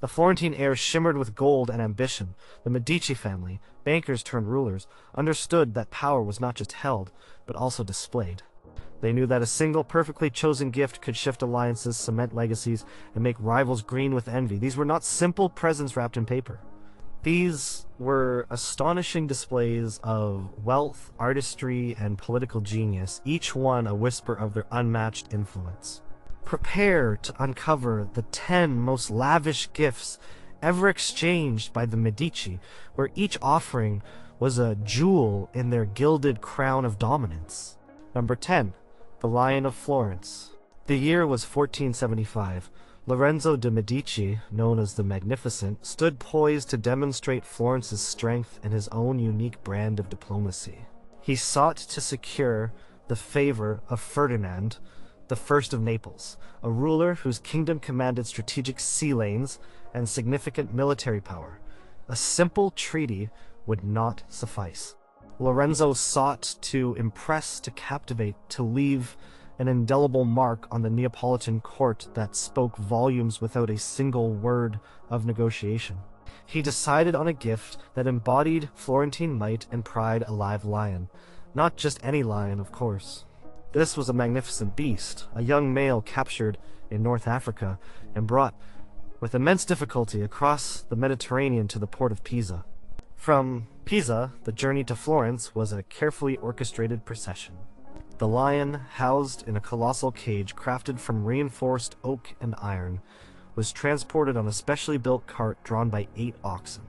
The Florentine air shimmered with gold and ambition. The Medici family, bankers turned rulers, understood that power was not just held, but also displayed. They knew that a single perfectly chosen gift could shift alliances, cement legacies, and make rivals green with envy. These were not simple presents wrapped in paper. These were astonishing displays of wealth, artistry, and political genius, each one a whisper of their unmatched influence. Prepare to uncover the 10 most lavish gifts ever exchanged by the Medici, where each offering was a jewel in their gilded crown of dominance. Number 10. The Lion of Florence. The year was 1475. Lorenzo de' Medici, known as the Magnificent, stood poised to demonstrate Florence's strength in his own unique brand of diplomacy. He sought to secure the favor of Ferdinand, the First of Naples, a ruler whose kingdom commanded strategic sea lanes and significant military power. A simple treaty would not suffice. Lorenzo sought to impress, to captivate, to leave an indelible mark on the Neapolitan court that spoke volumes without a single word of negotiation. He decided on a gift that embodied Florentine might and pride, a live lion. Not just any lion, of course. This was a magnificent beast, a young male captured in North Africa and brought with immense difficulty across the Mediterranean to the port of Pisa. From Pisa, the journey to Florence was a carefully orchestrated procession. The lion, housed in a colossal cage crafted from reinforced oak and iron, was transported on a specially built cart drawn by 8 oxen.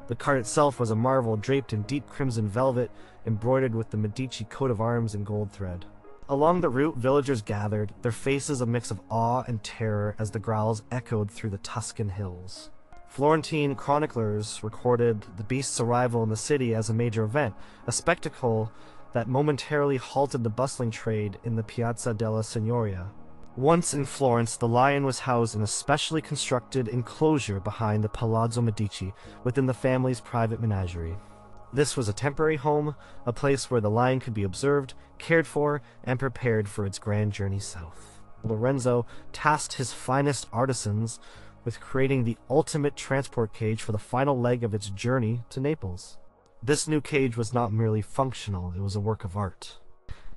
The cart itself was a marvel, draped in deep crimson velvet, embroidered with the Medici coat of arms in gold thread. Along the route, villagers gathered, their faces a mix of awe and terror as the growls echoed through the Tuscan hills. Florentine chroniclers recorded the beast's arrival in the city as a major event, a spectacle that momentarily halted the bustling trade in the Piazza della Signoria. Once in Florence, the lion was housed in a specially constructed enclosure behind the Palazzo Medici, within the family's private menagerie. This was a temporary home, a place where the lion could be observed, cared for, and prepared for its grand journey south. Lorenzo tasked his finest artisans with creating the ultimate transport cage for the final leg of its journey to Naples. This new cage was not merely functional, it was a work of art.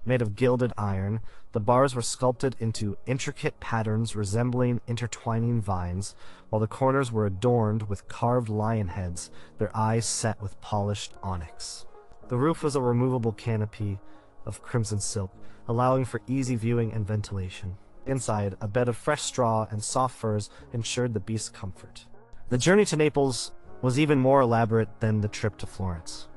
Made of gilded iron, the bars were sculpted into intricate patterns resembling intertwining vines, while the corners were adorned with carved lion heads, their eyes set with polished onyx. The roof was a removable canopy of crimson silk, allowing for easy viewing and ventilation. Inside, a bed of fresh straw and soft furs ensured the beast's comfort. The journey to Naples was even more elaborate than the trip to Florence.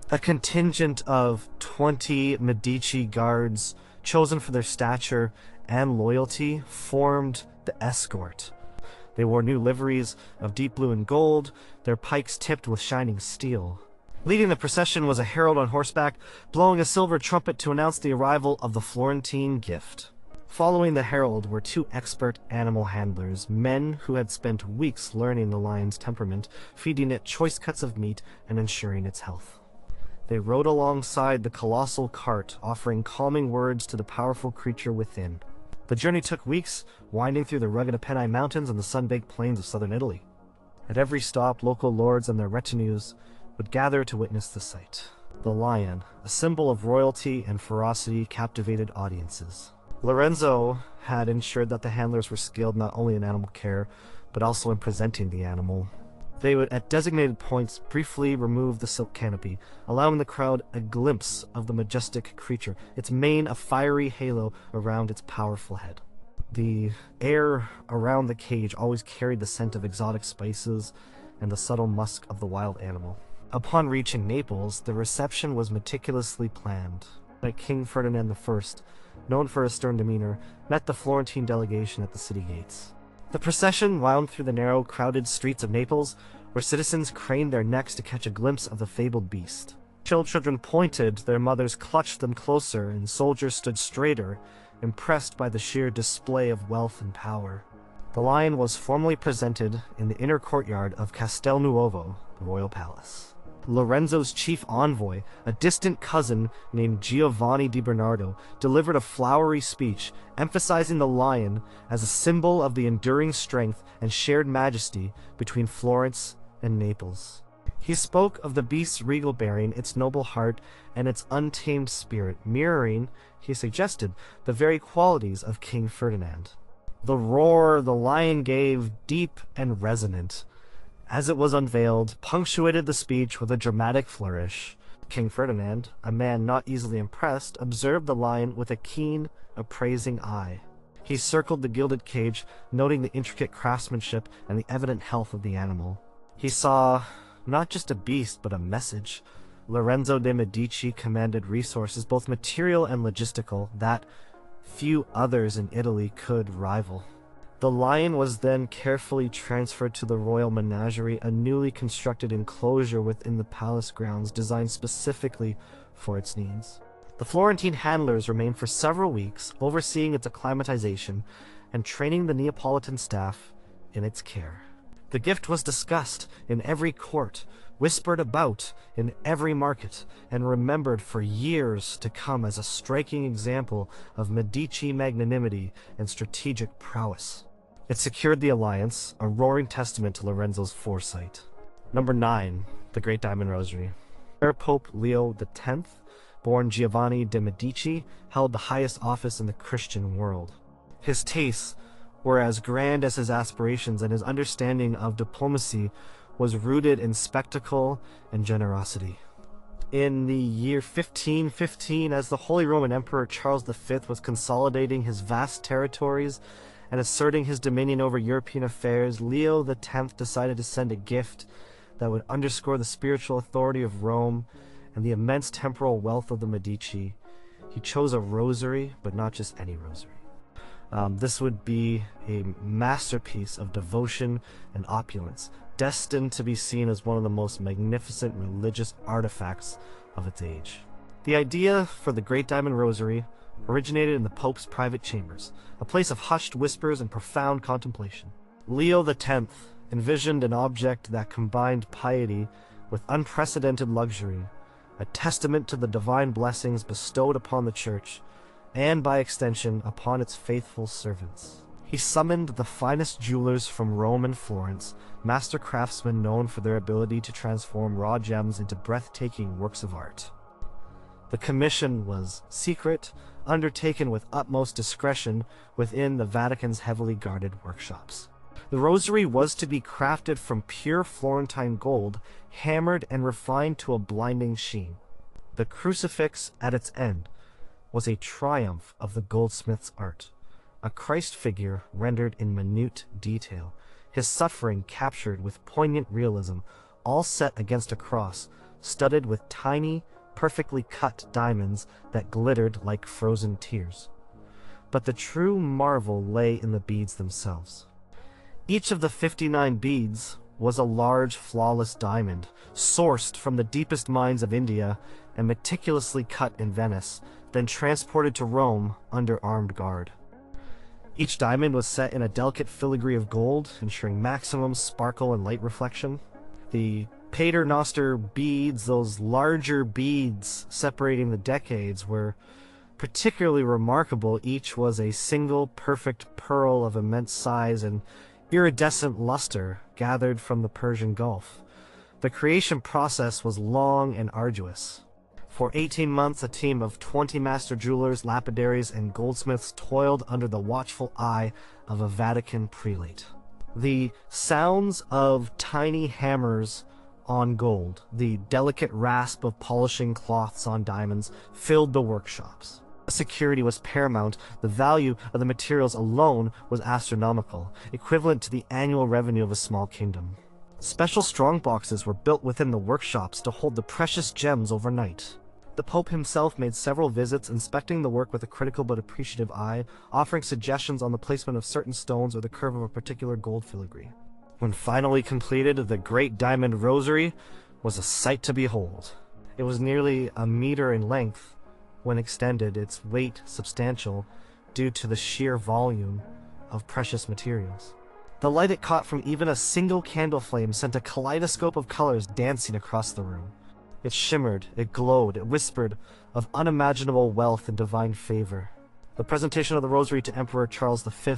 A contingent of 20 Medici guards, chosen for their stature and loyalty, formed the escort. They wore new liveries of deep blue and gold, their pikes tipped with shining steel. Leading the procession was a herald on horseback, blowing a silver trumpet to announce the arrival of the Florentine gift. Following the herald were 2 expert animal handlers, men who had spent weeks learning the lion's temperament, feeding it choice cuts of meat, and ensuring its health. They rode alongside the colossal cart, offering calming words to the powerful creature within. The journey took weeks, winding through the rugged Apennine Mountains and the sun-baked plains of southern Italy. At every stop, local lords and their retinues would gather to witness the sight. The lion, a symbol of royalty and ferocity, captivated audiences. Lorenzo had ensured that the handlers were skilled not only in animal care, but also in presenting the animal. They would, at designated points, briefly remove the silk canopy, allowing the crowd a glimpse of the majestic creature, its mane a fiery halo around its powerful head. The air around the cage always carried the scent of exotic spices and the subtle musk of the wild animal. Upon reaching Naples, the reception was meticulously planned. King Ferdinand I, known for his stern demeanor, met the Florentine delegation at the city gates. The procession wound through the narrow, crowded streets of Naples, where citizens craned their necks to catch a glimpse of the fabled beast. Children pointed, their mothers clutched them closer, and soldiers stood straighter, impressed by the sheer display of wealth and power. The lion was formally presented in the inner courtyard of Castel Nuovo, the royal palace. Lorenzo's chief envoy, a distant cousin named Giovanni di Bernardo, delivered a flowery speech emphasizing the lion as a symbol of the enduring strength and shared majesty between Florence and Naples. He spoke of the beast's regal bearing, its noble heart, and its untamed spirit, mirroring, he suggested, the very qualities of King Ferdinand. The roar the lion gave, deep and resonant, as it was unveiled, punctuated the speech with a dramatic flourish. King Ferdinand, a man not easily impressed, observed the lion with a keen, appraising eye. He circled the gilded cage, noting the intricate craftsmanship and the evident health of the animal. He saw not just a beast, but a message. Lorenzo de' Medici commanded resources, both material and logistical, that few others in Italy could rival. The lion was then carefully transferred to the royal menagerie, a newly constructed enclosure within the palace grounds designed specifically for its needs. The Florentine handlers remained for several weeks, overseeing its acclimatization and training the Neapolitan staff in its care. The gift was discussed in every court, whispered about in every market, and remembered for years to come as a striking example of Medici magnanimity and strategic prowess. It secured the alliance, a roaring testament to Lorenzo's foresight. Number 9. The Great Diamond Rosary. Pope Leo X, born Giovanni de' Medici, held the highest office in the Christian world. His tastes were as grand as his aspirations, and his understanding of diplomacy was rooted in spectacle and generosity. In the year 1515, as the Holy Roman Emperor Charles V was consolidating his vast territories and asserting his dominion over European affairs, Leo X decided to send a gift that would underscore the spiritual authority of Rome and the immense temporal wealth of the Medici. He chose a rosary, but not just any rosary. This would be a masterpiece of devotion and opulence, destined to be seen as one of the most magnificent religious artifacts of its age. The idea for the Great Diamond Rosary originated in the Pope's private chambers, a place of hushed whispers and profound contemplation. Leo X envisioned an object that combined piety with unprecedented luxury, a testament to the divine blessings bestowed upon the Church, and by extension upon its faithful servants. He summoned the finest jewelers from Rome and Florence, master craftsmen known for their ability to transform raw gems into breathtaking works of art. The commission was secret, undertaken with utmost discretion within the Vatican's heavily guarded workshops. The rosary was to be crafted from pure Florentine gold, hammered and refined to a blinding sheen. The crucifix at its end was a triumph of the goldsmith's art, a Christ figure rendered in minute detail, his suffering captured with poignant realism, all set against a cross, studded with tiny, perfectly cut diamonds that glittered like frozen tears. But the true marvel lay in the beads themselves. Each of the 59 beads was a large, flawless diamond, sourced from the deepest mines of India and meticulously cut in Venice, then transported to Rome under armed guard. Each diamond was set in a delicate filigree of gold, ensuring maximum sparkle and light reflection. The paternoster beads, those larger beads separating the decades, were particularly remarkable. Each was a single perfect pearl of immense size and iridescent luster gathered from the Persian Gulf. The creation process was long and arduous. For 18 months, a team of 20 master jewelers, lapidaries, and goldsmiths toiled under the watchful eye of a Vatican prelate. The sounds of tiny hammers on gold, the delicate rasp of polishing cloths on diamonds, filled the workshops. Security was paramount. The value of the materials alone was astronomical, equivalent to the annual revenue of a small kingdom. Special strongboxes were built within the workshops to hold the precious gems overnight. The Pope himself made several visits, inspecting the work with a critical but appreciative eye, offering suggestions on the placement of certain stones or the curve of a particular gold filigree. When finally completed, the Great Diamond Rosary was a sight to behold. It was nearly a meter in length. When extended, its weight substantial due to the sheer volume of precious materials. The light it caught from even a single candle flame sent a kaleidoscope of colors dancing across the room. It shimmered, it glowed, it whispered of unimaginable wealth and divine favor. The presentation of the rosary to Emperor Charles V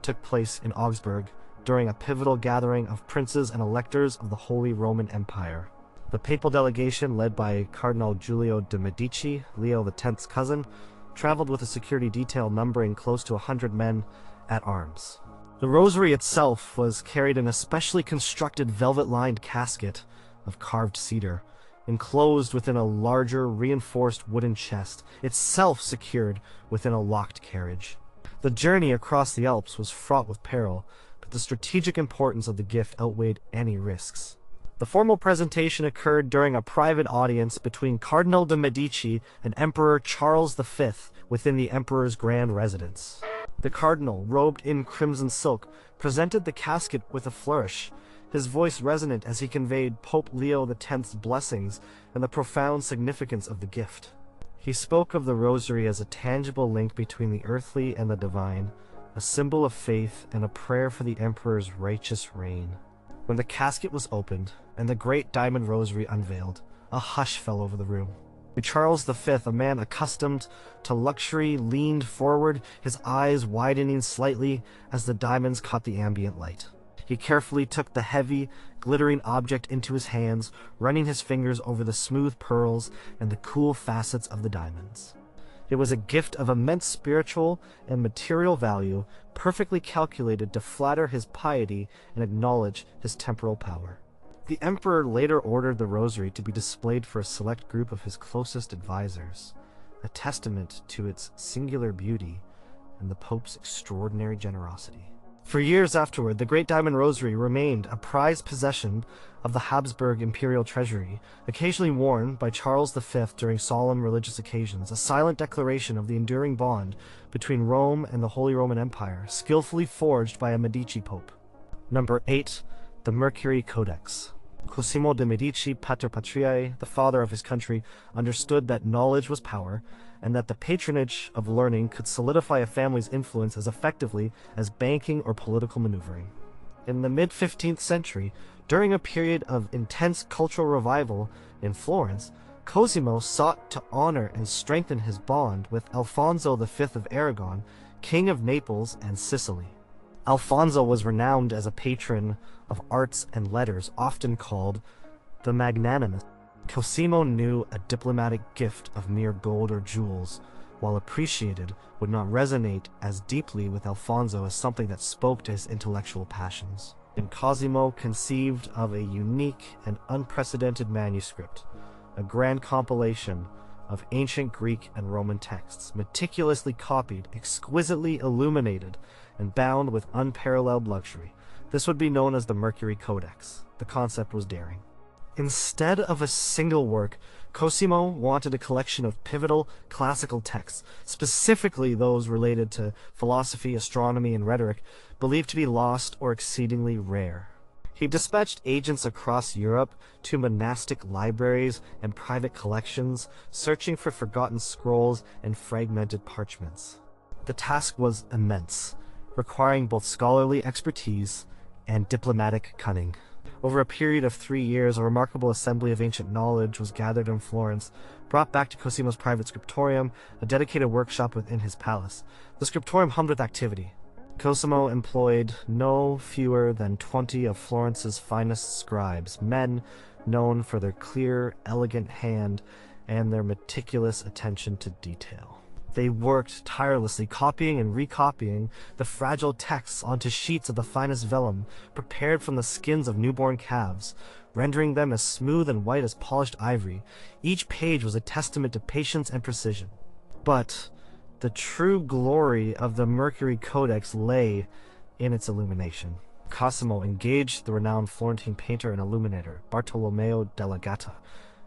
took place in Augsburg during a pivotal gathering of princes and electors of the Holy Roman Empire. The papal delegation, led by Cardinal Giulio de' Medici, Leo X's cousin, traveled with a security detail numbering close to 100 men at arms. The rosary itself was carried in a specially constructed velvet-lined casket of carved cedar, enclosed within a larger, reinforced wooden chest, itself secured within a locked carriage. The journey across the Alps was fraught with peril, but the strategic importance of the gift outweighed any risks. The formal presentation occurred during a private audience between Cardinal de' Medici and Emperor Charles V within the Emperor's grand residence. The Cardinal, robed in crimson silk, presented the casket with a flourish, his voice resonant as he conveyed Pope Leo X's blessings and the profound significance of the gift. He spoke of the rosary as a tangible link between the earthly and the divine, a symbol of faith and a prayer for the Emperor's righteous reign. When the casket was opened and the great diamond rosary unveiled, a hush fell over the room. Charles V, a man accustomed to luxury, leaned forward, his eyes widening slightly as the diamonds caught the ambient light. He carefully took the heavy, glittering object into his hands, running his fingers over the smooth pearls and the cool facets of the diamonds. It was a gift of immense spiritual and material value, perfectly calculated to flatter his piety and acknowledge his temporal power. The emperor later ordered the rosary to be displayed for a select group of his closest advisors, a testament to its singular beauty and the Pope's extraordinary generosity. For years afterward, the Great Diamond Rosary remained a prized possession of the Habsburg imperial treasury, occasionally worn by Charles V during solemn religious occasions, a silent declaration of the enduring bond between Rome and the Holy Roman Empire, skillfully forged by a Medici pope. Number 8. The Mercury Codex. Cosimo de' Medici, Pater Patriae, the father of his country, understood that knowledge was power, and that the patronage of learning could solidify a family's influence as effectively as banking or political maneuvering. In the mid-15th century, during a period of intense cultural revival in Florence, Cosimo sought to honor and strengthen his bond with Alfonso V of Aragon, King of Naples and Sicily. Alfonso was renowned as a patron of arts and letters, often called the Magnanimous. Cosimo knew a diplomatic gift of mere gold or jewels, while appreciated, would not resonate as deeply with Alfonso as something that spoke to his intellectual passions. And Cosimo conceived of a unique and unprecedented manuscript, a grand compilation of ancient Greek and Roman texts, meticulously copied, exquisitely illuminated, and bound with unparalleled luxury. This would be known as the Mercury Codex. The concept was daring. Instead of a single work, Cosimo wanted a collection of pivotal classical texts, specifically those related to philosophy, astronomy, and rhetoric, believed to be lost or exceedingly rare. He dispatched agents across Europe to monastic libraries and private collections, searching for forgotten scrolls and fragmented parchments. The task was immense, requiring both scholarly expertise and diplomatic cunning. Over a period of 3 years, a remarkable assembly of ancient knowledge was gathered in Florence, brought back to Cosimo's private scriptorium, a dedicated workshop within his palace. The scriptorium hummed with activity. Cosimo employed no fewer than 20 of Florence's finest scribes, men known for their clear, elegant hand and their meticulous attention to detail. They worked tirelessly, copying and recopying the fragile texts onto sheets of the finest vellum, prepared from the skins of newborn calves, rendering them as smooth and white as polished ivory. Each page was a testament to patience and precision. But the true glory of the Mercury Codex lay in its illumination. Cosimo engaged the renowned Florentine painter and illuminator Bartolomeo della Gatta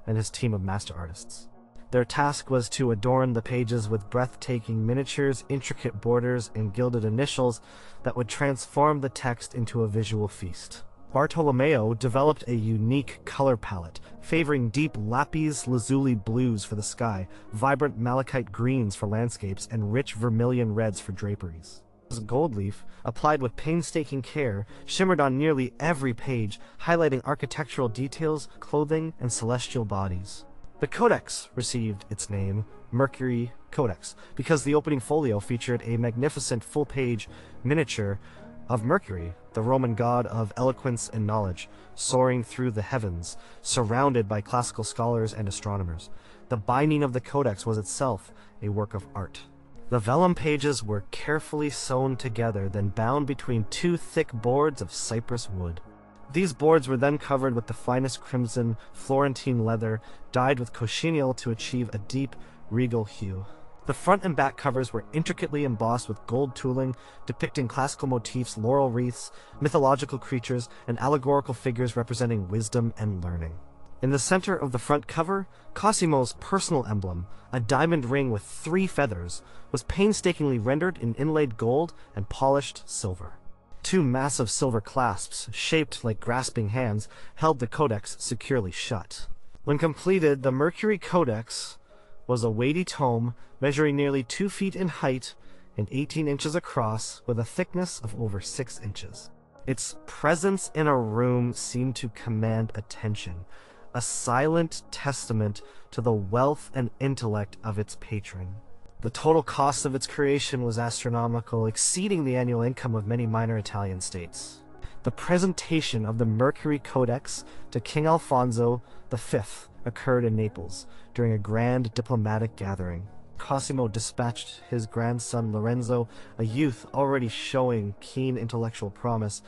and his team of master artists. Their task was to adorn the pages with breathtaking miniatures, intricate borders, and gilded initials that would transform the text into a visual feast. Bartolomeo developed a unique color palette, favoring deep lapis lazuli blues for the sky, vibrant malachite greens for landscapes, and rich vermilion reds for draperies. Gold leaf, applied with painstaking care, shimmered on nearly every page, highlighting architectural details, clothing, and celestial bodies. The codex received its name, Mercury Codex, because the opening folio featured a magnificent full-page miniature of Mercury, the Roman god of eloquence and knowledge, soaring through the heavens, surrounded by classical scholars and astronomers. The binding of the codex was itself a work of art. The vellum pages were carefully sewn together, then bound between two thick boards of cypress wood. These boards were then covered with the finest crimson Florentine leather, dyed with cochineal to achieve a deep, regal hue. The front and back covers were intricately embossed with gold tooling, depicting classical motifs, laurel wreaths, mythological creatures, and allegorical figures representing wisdom and learning. In the center of the front cover, Cosimo's personal emblem, a diamond ring with 3 feathers, was painstakingly rendered in inlaid gold and polished silver. 2 massive silver clasps, shaped like grasping hands, held the codex securely shut. When completed, the Mercury Codex was a weighty tome measuring nearly 2 feet in height and 18 inches across, with a thickness of over 6 inches. Its presence in a room seemed to command attention, a silent testament to the wealth and intellect of its patron. The total cost of its creation was astronomical, exceeding the annual income of many minor Italian states. The presentation of the Mercury Codex to King Alfonso V occurred in Naples during a grand diplomatic gathering. Cosimo dispatched his grandson Lorenzo, a youth already showing keen intellectual promise,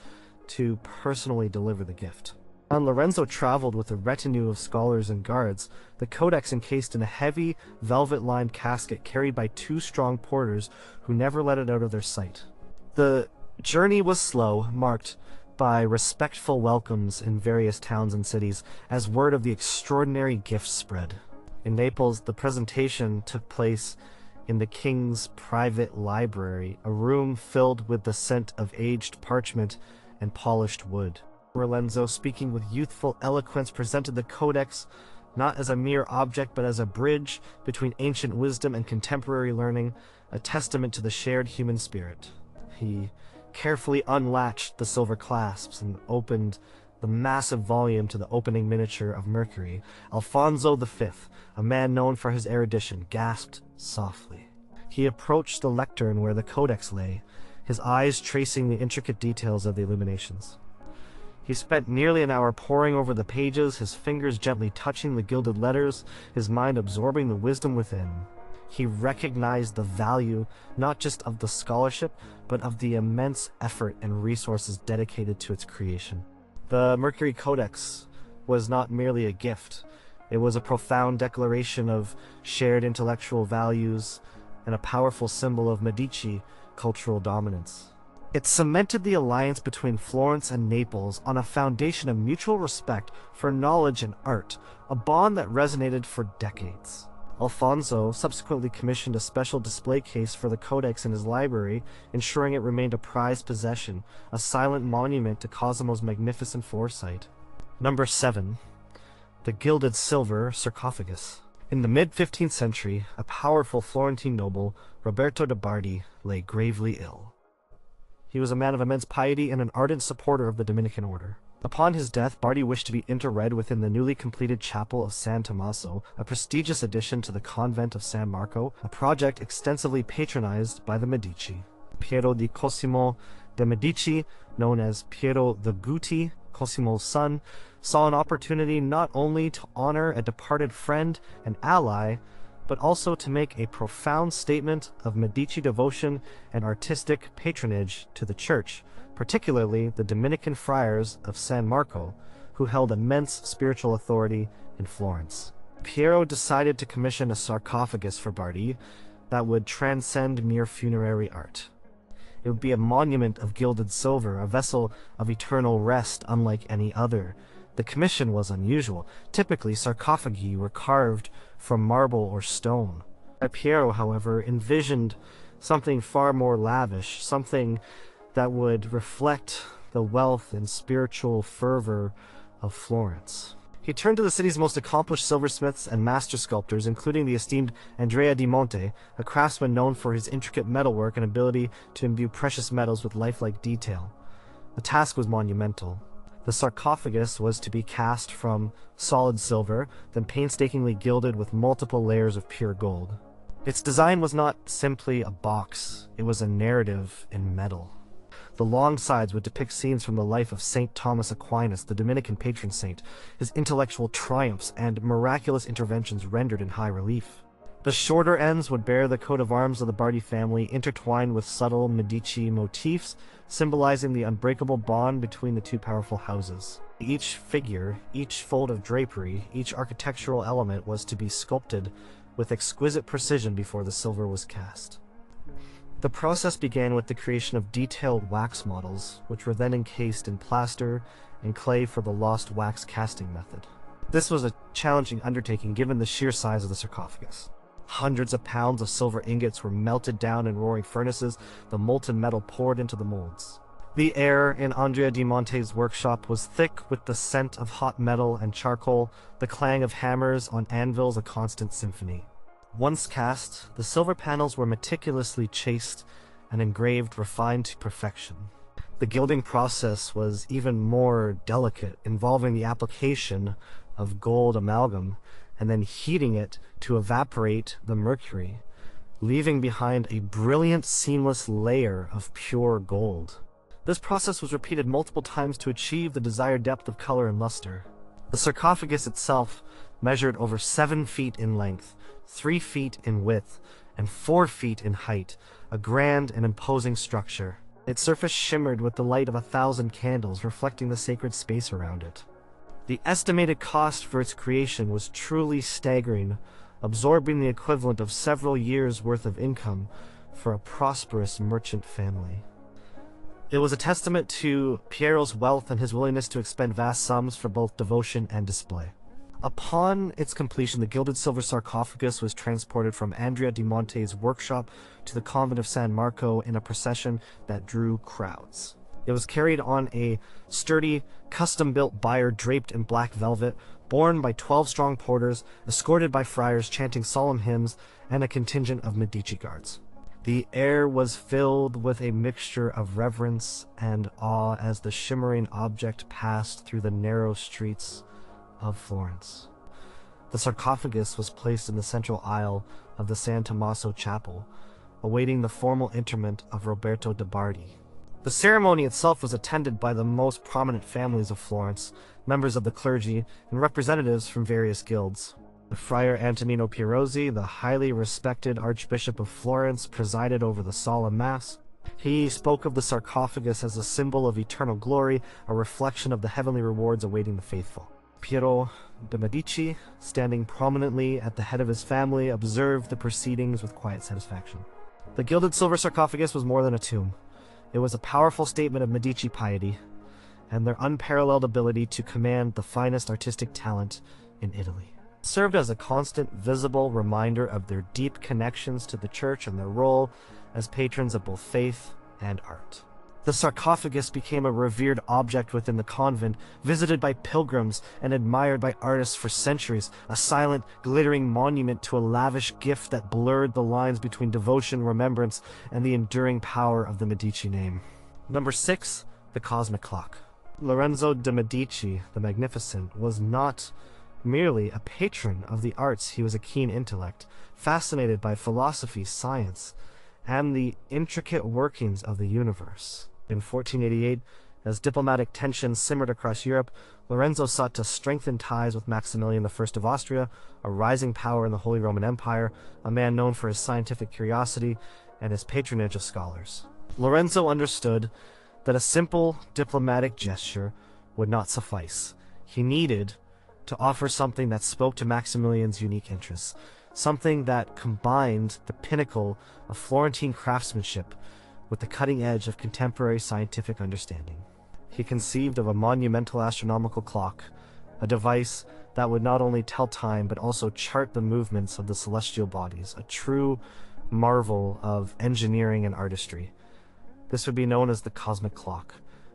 to personally deliver the gift. And Lorenzo traveled with a retinue of scholars and guards, the codex encased in a heavy, velvet-lined casket carried by 2 strong porters who never let it out of their sight. The journey was slow, marked by respectful welcomes in various towns and cities, as word of the extraordinary gift spread. In Naples, the presentation took place in the king's private library, a room filled with the scent of aged parchment and polished wood. Lorenzo, speaking with youthful eloquence, presented the codex not as a mere object but as a bridge between ancient wisdom and contemporary learning, a testament to the shared human spirit. He carefully unlatched the silver clasps and opened the massive volume to the opening miniature of Mercury. Alfonso V, a man known for his erudition, gasped softly. He approached the lectern where the codex lay, his eyes tracing the intricate details of the illuminations. He spent nearly an hour poring over the pages, his fingers gently touching the gilded letters, his mind absorbing the wisdom within. He recognized the value not just of the scholarship, but of the immense effort and resources dedicated to its creation. The Mercury Codex was not merely a gift. It was a profound declaration of shared intellectual values and a powerful symbol of Medici cultural dominance. It cemented the alliance between Florence and Naples on a foundation of mutual respect for knowledge and art, a bond that resonated for decades. Alfonso subsequently commissioned a special display case for the codex in his library, ensuring it remained a prized possession, a silent monument to Cosimo's magnificent foresight. Number 7. The Gilded Silver Sarcophagus. In the mid-15th century, a powerful Florentine noble, Roberto de Bardi, lay gravely ill. He was a man of immense piety and an ardent supporter of the Dominican order. Upon his death, Bardi wished to be interred within the newly completed chapel of San Tommaso, a prestigious addition to the convent of San Marco, a project extensively patronized by the Medici. Piero di Cosimo de' Medici, known as Piero the Guti, Cosimo's son, saw an opportunity not only to honor a departed friend and ally, but also to make a profound statement of Medici devotion and artistic patronage to the church, particularly the Dominican friars of San Marco, who held immense spiritual authority in Florence. Piero decided to commission a sarcophagus for Bardi that would transcend mere funerary art. It would be a monument of gilded silver, a vessel of eternal rest unlike any other. The commission was unusual. Typically, sarcophagi were carved from marble or stone. Piero, however, envisioned something far more lavish, something that would reflect the wealth and spiritual fervor of Florence. He turned to the city's most accomplished silversmiths and master sculptors, including the esteemed Andrea di Monte, a craftsman known for his intricate metalwork and ability to imbue precious metals with lifelike detail. The task was monumental. The sarcophagus was to be cast from solid silver, then painstakingly gilded with multiple layers of pure gold. Its design was not simply a box, it was a narrative in metal. The long sides would depict scenes from the life of St. Thomas Aquinas, the Dominican patron saint, his intellectual triumphs and miraculous interventions rendered in high relief. The shorter ends would bear the coat of arms of the Bardi family, intertwined with subtle Medici motifs, symbolizing the unbreakable bond between the two powerful houses. Each figure, each fold of drapery, each architectural element was to be sculpted with exquisite precision before the silver was cast. The process began with the creation of detailed wax models, which were then encased in plaster and clay for the lost wax casting method. This was a challenging undertaking given the sheer size of the sarcophagus. Hundreds of pounds of silver ingots were melted down in roaring furnaces, the molten metal poured into the molds. The air in Andrea di Monte's workshop was thick with the scent of hot metal and charcoal, the clang of hammers on anvils a constant symphony. Once cast, the silver panels were meticulously chased and engraved, refined to perfection. The gilding process was even more delicate, involving the application of gold amalgam and then heating it to evaporate the mercury, leaving behind a brilliant, seamless layer of pure gold. This process was repeated multiple times to achieve the desired depth of color and luster. The sarcophagus itself measured over 7 feet in length, 3 feet in width, and 4 feet in height, a grand and imposing structure. Its surface shimmered with the light of 1,000 candles, reflecting the sacred space around it. The estimated cost for its creation was truly staggering, absorbing the equivalent of several years' worth of income for a prosperous merchant family. It was a testament to Piero's wealth and his willingness to expend vast sums for both devotion and display. Upon its completion, the gilded silver sarcophagus was transported from Andrea di Monte's workshop to the convent of San Marco in a procession that drew crowds. It was carried on a sturdy, custom-built bier draped in black velvet, borne by 12 strong porters, escorted by friars chanting solemn hymns, and a contingent of Medici guards. The air was filled with a mixture of reverence and awe as the shimmering object passed through the narrow streets of Florence. The sarcophagus was placed in the central aisle of the San Tommaso chapel, awaiting the formal interment of Roberto de Bardi. The ceremony itself was attended by the most prominent families of Florence, members of the clergy, and representatives from various guilds. The Friar Antonino Pirozzi, the highly respected Archbishop of Florence, presided over the solemn mass. He spoke of the sarcophagus as a symbol of eternal glory, a reflection of the heavenly rewards awaiting the faithful. Piero de' Medici, standing prominently at the head of his family, observed the proceedings with quiet satisfaction. The gilded silver sarcophagus was more than a tomb. It was a powerful statement of Medici piety and their unparalleled ability to command the finest artistic talent in Italy. It served as a constant, visible reminder of their deep connections to the church and their role as patrons of both faith and art. The sarcophagus became a revered object within the convent, visited by pilgrims and admired by artists for centuries, a silent, glittering monument to a lavish gift that blurred the lines between devotion, remembrance, and the enduring power of the Medici name. Number 6. The Cosmic Clock. Lorenzo de' Medici, the Magnificent, was not merely a patron of the arts. He was a keen intellect, fascinated by philosophy, science, and the intricate workings of the universe. In 1488, as diplomatic tensions simmered across Europe, Lorenzo sought to strengthen ties with Maximilian I of Austria, a rising power in the Holy Roman Empire, a man known for his scientific curiosity and his patronage of scholars. Lorenzo understood that a simple diplomatic gesture would not suffice. He needed to offer something that spoke to Maximilian's unique interests, something that combined the pinnacle of Florentine craftsmanship with the cutting edge of contemporary scientific understanding. He conceived of a monumental astronomical clock, a device that would not only tell time but also chart the movements of the celestial bodies, a true marvel of engineering and artistry. This would be known as the cosmic clock.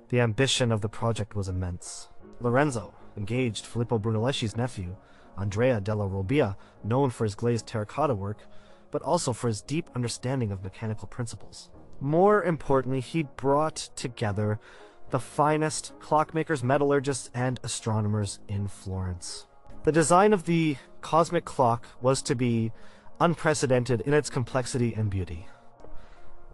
The ambition of the project was immense. Lorenzo, engaged Filippo Brunelleschi's nephew, Andrea della Robbia, known for his glazed terracotta work, but also for his deep understanding of mechanical principles. More importantly, he brought together the finest clockmakers, metallurgists, and astronomers in Florence. The design of the cosmic clock was to be unprecedented in its complexity and beauty.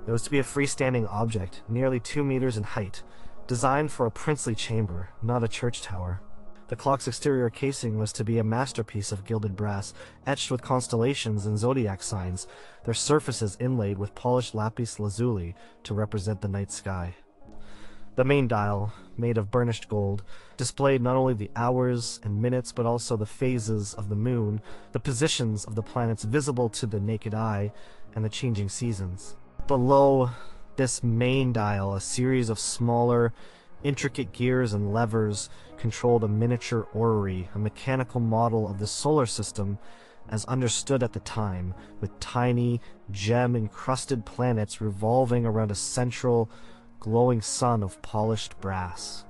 It was to be a freestanding object, nearly 2 meters in height, designed for a princely chamber, not a church tower. The clock's exterior casing was to be a masterpiece of gilded brass, etched with constellations and zodiac signs, their surfaces inlaid with polished lapis lazuli to represent the night sky. The main dial, made of burnished gold, displayed not only the hours and minutes but also the phases of the moon, the positions of the planets visible to the naked eye, and the changing seasons. Below this main dial, a series of smaller, intricate gears and levers controlled a miniature orrery, a mechanical model of the solar system as understood at the time, with tiny, gem-encrusted planets revolving around a central, glowing sun of polished brass.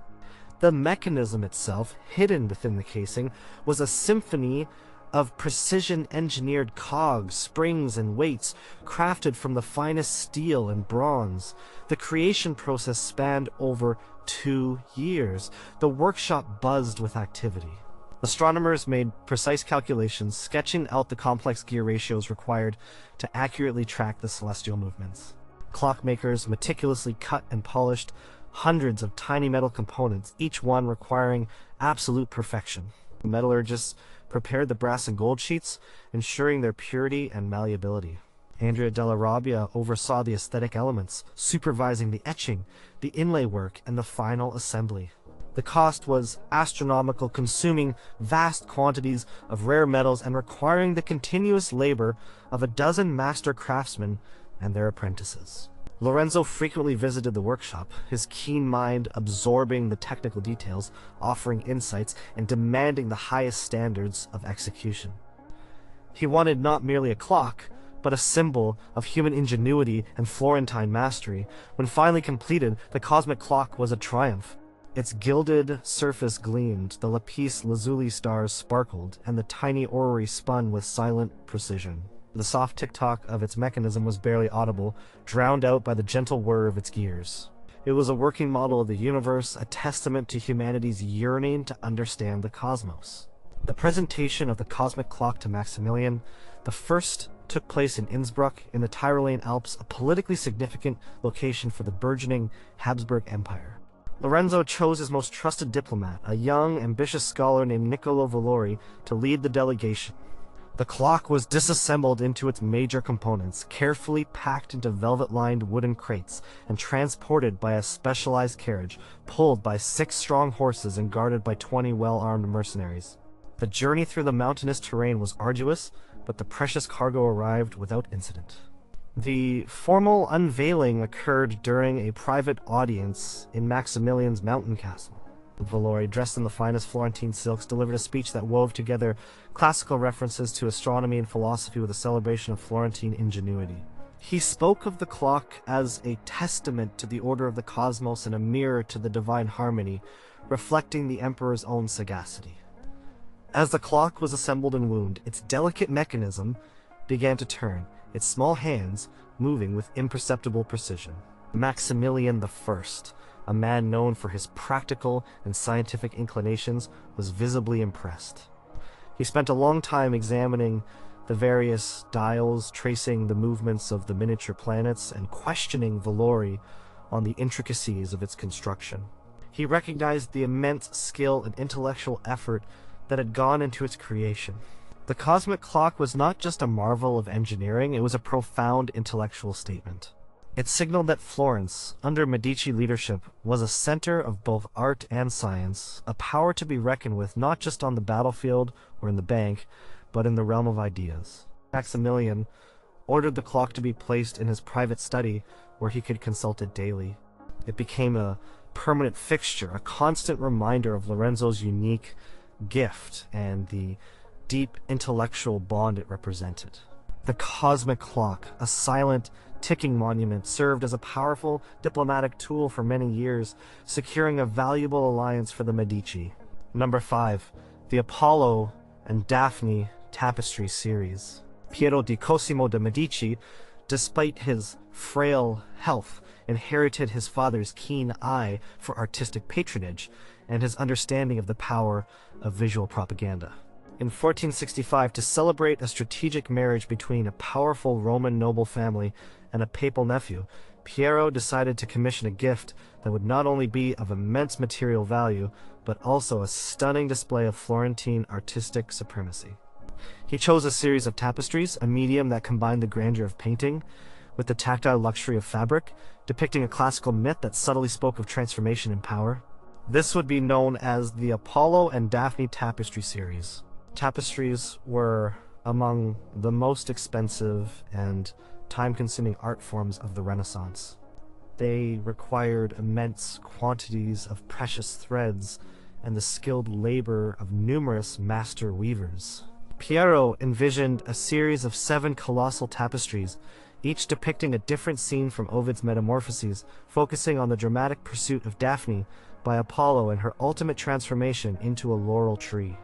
The mechanism itself, hidden within the casing, was a symphony of precision-engineered cogs, springs, and weights, crafted from the finest steel and bronze. The creation process spanned over 2 years. The workshop buzzed with activity. Astronomers made precise calculations, sketching out the complex gear ratios required to accurately track the celestial movements. Clockmakers meticulously cut and polished hundreds of tiny metal components, each one requiring absolute perfection. Metallurgists prepared the brass and gold sheets, ensuring their purity and malleability. Andrea della Robbia oversaw the aesthetic elements, supervising the etching, the inlay work, and the final assembly. The cost was astronomical, consuming vast quantities of rare metals and requiring the continuous labor of a dozen master craftsmen and their apprentices. Lorenzo frequently visited the workshop, his keen mind absorbing the technical details, offering insights, and demanding the highest standards of execution. He wanted not merely a clock, but a symbol of human ingenuity and Florentine mastery. When finally completed, the cosmic clock was a triumph. Its gilded surface gleamed, the lapis lazuli stars sparkled, and the tiny orrery spun with silent precision. The soft tick-tock of its mechanism was barely audible, drowned out by the gentle whir of its gears. It was a working model of the universe, a testament to humanity's yearning to understand the cosmos. The presentation of the cosmic clock to Maximilian I took place in Innsbruck, in the Tyrolean Alps, a politically significant location for the burgeoning Habsburg Empire. Lorenzo chose his most trusted diplomat, a young, ambitious scholar named Niccolò Valori, to lead the delegation. The clock was disassembled into its major components, carefully packed into velvet-lined wooden crates, and transported by a specialized carriage, pulled by 6 strong horses and guarded by 20 well-armed mercenaries. The journey through the mountainous terrain was arduous, but the precious cargo arrived without incident. The formal unveiling occurred during a private audience in Maximilian's mountain castle. Valori, dressed in the finest Florentine silks, delivered a speech that wove together classical references to astronomy and philosophy with a celebration of Florentine ingenuity. He spoke of the clock as a testament to the order of the cosmos and a mirror to the divine harmony, reflecting the emperor's own sagacity. As the clock was assembled and wound, its delicate mechanism began to turn, its small hands moving with imperceptible precision. Maximilian I, a man known for his practical and scientific inclinations, was visibly impressed. He spent a long time examining the various dials, tracing the movements of the miniature planets, and questioning Valori on the intricacies of its construction. He recognized the immense skill and intellectual effort that had gone into its creation. The cosmic clock was not just a marvel of engineering, it was a profound intellectual statement. It signaled that Florence, under Medici leadership, was a center of both art and science, a power to be reckoned with not just on the battlefield or in the bank, but in the realm of ideas. Maximilian ordered the clock to be placed in his private study, where he could consult it daily. It became a permanent fixture, a constant reminder of Lorenzo's unique gift and the deep intellectual bond it represented. The cosmic clock, a silent, ticking monument, served as a powerful diplomatic tool for many years, securing a valuable alliance for the Medici. Number 5. The Apollo and Daphne Tapestry Series. Piero di Cosimo de' Medici, despite his frail health, inherited his father's keen eye for artistic patronage and his understanding of the power of visual propaganda. In 1465, to celebrate a strategic marriage between a powerful Roman noble family and a papal nephew, Piero decided to commission a gift that would not only be of immense material value, but also a stunning display of Florentine artistic supremacy. He chose a series of tapestries, a medium that combined the grandeur of painting with the tactile luxury of fabric, depicting a classical myth that subtly spoke of transformation and power. This would be known as the Apollo and Daphne Tapestry Series. Tapestries were among the most expensive and time-consuming art forms of the Renaissance. They required immense quantities of precious threads and the skilled labor of numerous master weavers. Piero envisioned a series of 7 colossal tapestries, each depicting a different scene from Ovid's Metamorphoses, focusing on the dramatic pursuit of Daphne by Apollo and her ultimate transformation into a laurel tree.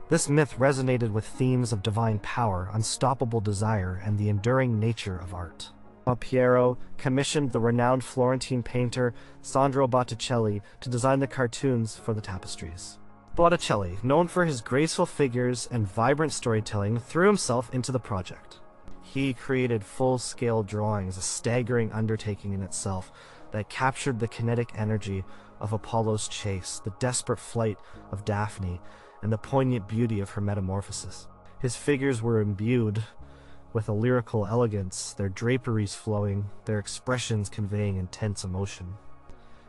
This myth resonated with themes of divine power, unstoppable desire, and the enduring nature of art. Piero commissioned the renowned Florentine painter Sandro Botticelli to design the cartoons for the tapestries. Botticelli, known for his graceful figures and vibrant storytelling, threw himself into the project. He created full-scale drawings, a staggering undertaking in itself, that captured the kinetic energy of Apollo's chase, the desperate flight of Daphne, and the poignant beauty of her metamorphosis. His figures were imbued with a lyrical elegance, their draperies flowing, their expressions conveying intense emotion.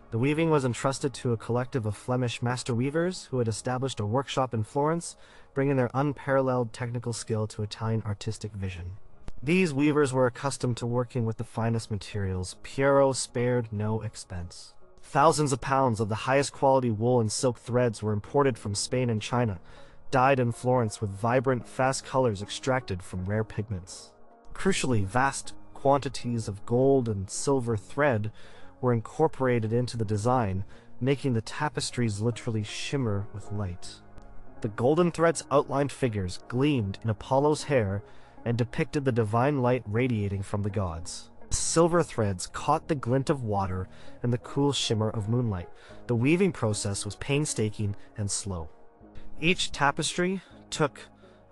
The weaving was entrusted to a collective of Flemish master weavers who had established a workshop in Florence, bringing their unparalleled technical skill to Italian artistic vision. These weavers were accustomed to working with the finest materials. Piero spared no expense. Thousands of pounds of the highest quality wool and silk threads were imported from Spain and China, dyed in Florence with vibrant, fast colors extracted from rare pigments. Crucially, vast quantities of gold and silver thread were incorporated into the design, making the tapestries literally shimmer with light. The golden threads outlined figures, gleamed in Apollo's hair, and depicted the divine light radiating from the gods. Silver threads caught the glint of water and the cool shimmer of moonlight. The weaving process was painstaking and slow. Each tapestry took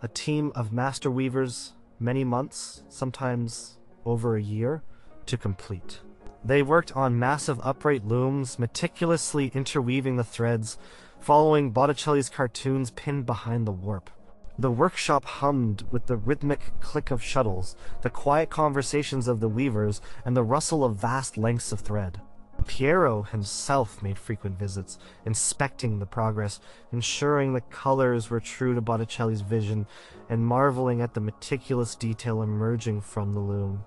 a team of master weavers many months, sometimes over a year, to complete. They worked on massive upright looms, meticulously interweaving the threads, following Botticelli's cartoons pinned behind the warp. The workshop hummed with the rhythmic click of shuttles, the quiet conversations of the weavers, and the rustle of vast lengths of thread. Piero himself made frequent visits, inspecting the progress, ensuring the colors were true to Botticelli's vision, and marveling at the meticulous detail emerging from the loom.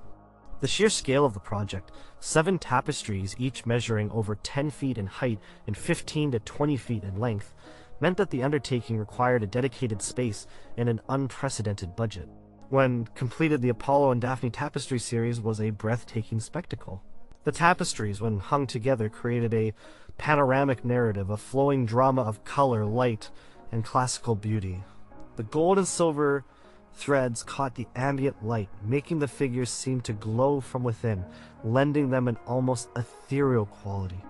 The sheer scale of the project, 7 tapestries each measuring over 10 feet in height and 15 to 20 feet in length, meant that the undertaking required a dedicated space and an unprecedented budget. When completed, the Apollo and Daphne Tapestry series was a breathtaking spectacle. The tapestries, when hung together, created a panoramic narrative, a flowing drama of color, light, and classical beauty. The gold and silver threads caught the ambient light, making the figures seem to glow from within, lending them an almost ethereal quality.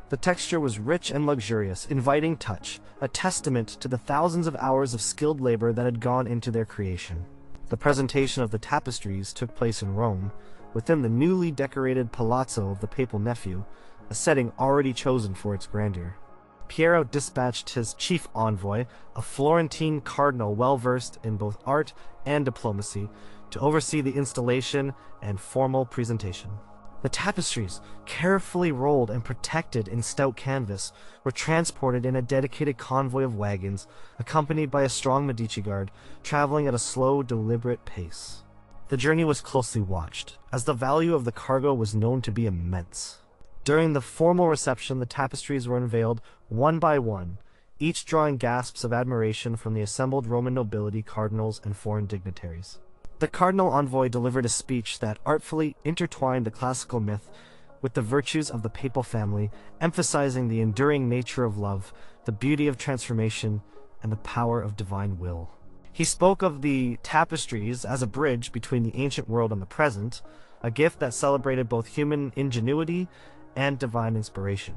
The texture was rich and luxurious, inviting touch, a testament to the thousands of hours of skilled labor that had gone into their creation. The presentation of the tapestries took place in Rome, within the newly decorated palazzo of the papal nephew, a setting already chosen for its grandeur. Piero dispatched his chief envoy, a Florentine cardinal well-versed in both art and diplomacy, to oversee the installation and formal presentation. The tapestries, carefully rolled and protected in stout canvas, were transported in a dedicated convoy of wagons, accompanied by a strong Medici guard, traveling at a slow, deliberate pace. The journey was closely watched, as the value of the cargo was known to be immense. During the formal reception, the tapestries were unveiled one by one, each drawing gasps of admiration from the assembled Roman nobility, cardinals, and foreign dignitaries. The cardinal envoy delivered a speech that artfully intertwined the classical myth with the virtues of the papal family, emphasizing the enduring nature of love, the beauty of transformation, and the power of divine will. He spoke of the tapestries as a bridge between the ancient world and the present, a gift that celebrated both human ingenuity and divine inspiration.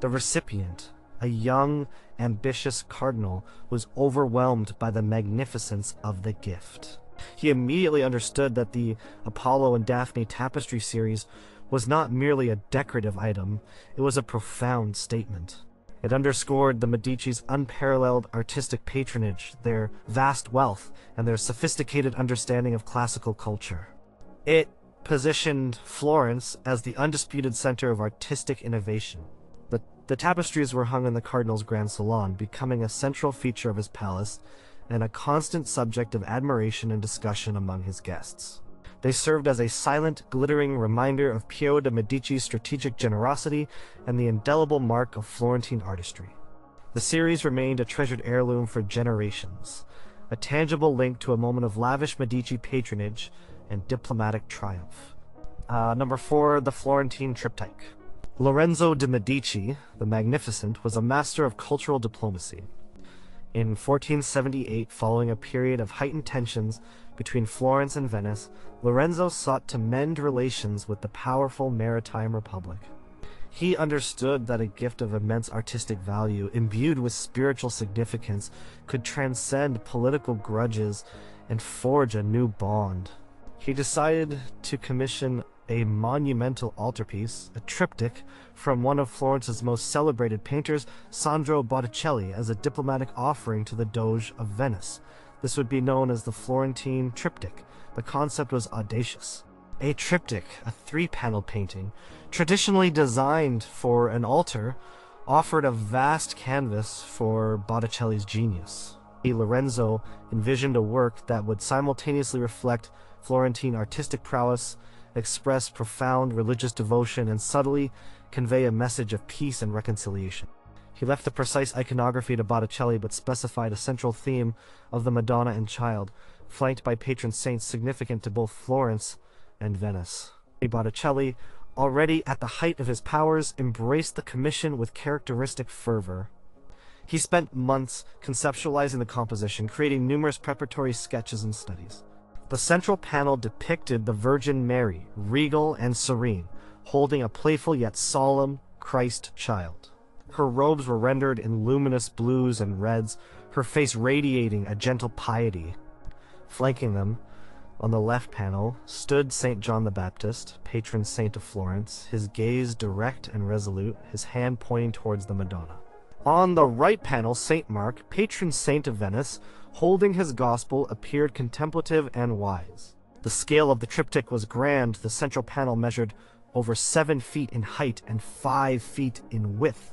The recipient, a young, ambitious cardinal, was overwhelmed by the magnificence of the gift. He immediately understood that the Apollo and Daphne tapestry series was not merely a decorative item, it was a profound statement. It underscored the Medici's unparalleled artistic patronage, their vast wealth, and their sophisticated understanding of classical culture. It positioned Florence as the undisputed center of artistic innovation. The tapestries were hung in the cardinal's grand salon, becoming a central feature of his palace and a constant subject of admiration and discussion among his guests. They served as a silent, glittering reminder of Piero de' Medici's strategic generosity and the indelible mark of Florentine artistry. The series remained a treasured heirloom for generations, a tangible link to a moment of lavish Medici patronage and diplomatic triumph. Number 4, the Florentine triptych. Lorenzo de' Medici, the Magnificent, was a master of cultural diplomacy. In 1478, following a period of heightened tensions between Florence and Venice, Lorenzo sought to mend relations with the powerful maritime republic. He understood that a gift of immense artistic value, imbued with spiritual significance, could transcend political grudges and forge a new bond. He decided to commission a monumental altarpiece, a triptych, from one of Florence's most celebrated painters, Sandro Botticelli, as a diplomatic offering to the Doge of Venice. This would be known as the Florentine triptych. The concept was audacious. A triptych, a 3-panel painting, traditionally designed for an altar, offered a vast canvas for Botticelli's genius. Lorenzo envisioned a work that would simultaneously reflect Florentine artistic prowess, express profound religious devotion, and subtly convey a message of peace and reconciliation. He left the precise iconography to Botticelli, but specified a central theme of the Madonna and Child, flanked by patron saints significant to both Florence and Venice. Botticelli, already at the height of his powers, embraced the commission with characteristic fervor. He spent months conceptualizing the composition, creating numerous preparatory sketches and studies. The central panel depicted the Virgin Mary, regal and serene, holding a playful yet solemn Christ child. Her robes were rendered in luminous blues and reds, her face radiating a gentle piety. Flanking them, on the left panel, stood St. John the Baptist, patron saint of Florence, his gaze direct and resolute, his hand pointing towards the Madonna. On the right panel, St. Mark, patron saint of Venice, holding his gospel, appeared contemplative and wise. The scale of the triptych was grand. The central panel measured over 7 feet in height and 5 feet in width,